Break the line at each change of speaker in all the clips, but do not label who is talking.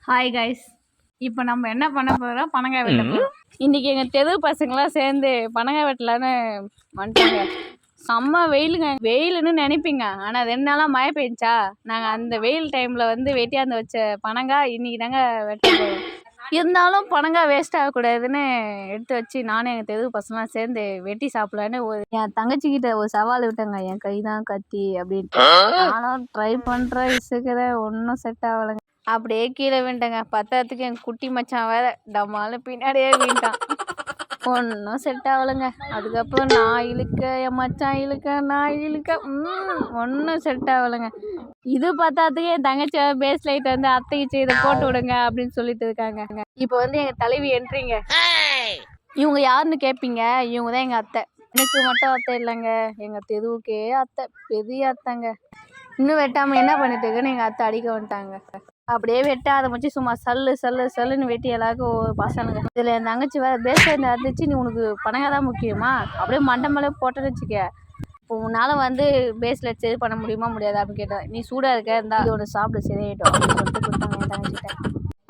Hi guys. இப்போ நம்ம என்ன பண்ண போகிறோம்? பனங்காய் வெட்ட போகிறோம். இன்றைக்கி எங்கள் தெரு பசங்களாம் சேர்ந்து பனங்காய் வெட்டலான்னு வந்துட்டாங்க. செம்ம வெயிலுங்க. வெயிலுன்னு நினைப்பீங்க, ஆனால் 2 நாளாக மழை பெஞ்சா. நாங்கள் அந்த வெயில் டைமில் வந்து வெட்டியாந்து வச்ச பனங்காய் இன்றைக்கி தாங்க வெட்ட போகிறோம். இருந்தாலும் பனங்காய் வேஸ்ட் ஆகக்கூடாதுன்னு எடுத்து வச்சு நானும் எங்கள் தெரு பசங்களாம் சேர்ந்து வெட்டி சாப்பிடலான்னு என் தங்கச்சிக்கிட்ட ஒரு சவால் விட்டேங்க. என் கை தான் கத்தி அப்படின்ட்டு. நானும் ட்ரை பண்ணுறேன், இசுக்கிறேன், ஒன்றும் செட் ஆகலைங்க. அப்படியே கீழே விண்டேங்க. பத்தாத்துக்கு என் குட்டி மச்சான் வேற டம்மால பின்னாடியே விண்டான். ஒன்றும் செட் ஆகலைங்க. அதுக்கப்புறம் நான் இழுக்க, என் மச்சான் இழுக்க, நான் இழுக்க, ஒன்றும் செட் ஆகலைங்க. இது பத்தாத்துக்கு என் தங்கச்சி பேஸ் லைட் வந்து அத்தைக்கு இதை போட்டு விடுங்க அப்படின்னு சொல்லிட்டு இருக்காங்க. இப்போ வந்து எங்கள் தலைவி என்ட்ரிங்க. இவங்க யாருன்னு கேட்பீங்க, இவங்க தான் எங்கள் அத்தை. எனக்கு மட்டும் அத்தை இல்லைங்க, எங்கள் தெருவுக்கே அத்தை, பெரிய அத்தைங்க. இன்னும் வெட்டாமல் என்ன பண்ணிட்டு இருக்குன்னு எங்கள் அத்தை அடிக்க வந்துட்டாங்க. அப்படியே வெட்ட ஆரம்பிச்சு சும்மா சல்லு சல்லு சல்லுன்னு வெட்டி எல்லாருக்கும் ஒரு பசனுங்க. இதில் என் தங்கச்சி வேறு பேஸ்ல இருந்துச்சு, நீ உனக்கு பனங்காய் தான் முக்கியமா, அப்படியே மண்டை மேலே போட்டேன்னு வச்சுக்க, இப்போ உன்னால் வந்து பேஸில் இது பண்ண முடியுமா முடியாது அப்படின்னு கேட்டேன். நீ சூடாக இருக்க இருந்தா இது ஒன்று சாப்பிட சரியாயிடும் அப்படின்னு சொல்லிட்டு கொடுத்தாங்க என் தங்கச்சிட்ட.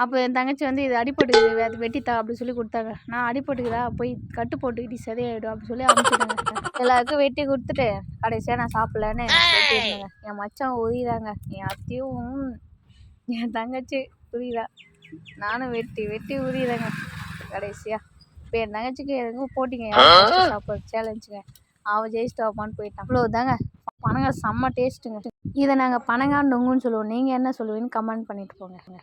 அப்போ என் தங்கச்சி வந்து இது அடிப்பட்டுக்குது, அது வெட்டித்தா அப்படின்னு சொல்லி கொடுத்தாங்க. நான் அடிப்பட்டுக்குதா போய் கட்டு போட்டுக்கிட்டு சரியாயிடும் அப்படின்னு சொல்லி அனுப்பிச்சிட்டாங்க. எல்லாருக்கும் வெட்டி கொடுத்துட்டு கடைசியாக நான் சாப்பிட்லன்னு வெட்டியிருந்தேங்க. என் மச்சான் உயிராங்க, என் அத்தையும் என் தங்கச்சி உரியுதா, நானும் வெட்டி வெட்டி உரியுறேங்க கடைசியாக. இப்போ என் தங்கச்சிக்கு எதுக்கும் போட்டிங்க சாப்பாடு சேலஞ்சுங்க. அவள் ஜெயிச்சிட்டு வாப்பான்னு போயிட்டான். அவ்வளோதாங்க. பனங்காய் செம்ம டேஸ்ட்டுங்க. இதை நாங்கள் பனங்காய் நொங்குன்னு சொல்லுவோம். நீங்கள் என்ன சொல்லுவீங்கன்னு கமெண்ட் பண்ணிட்டு போங்க.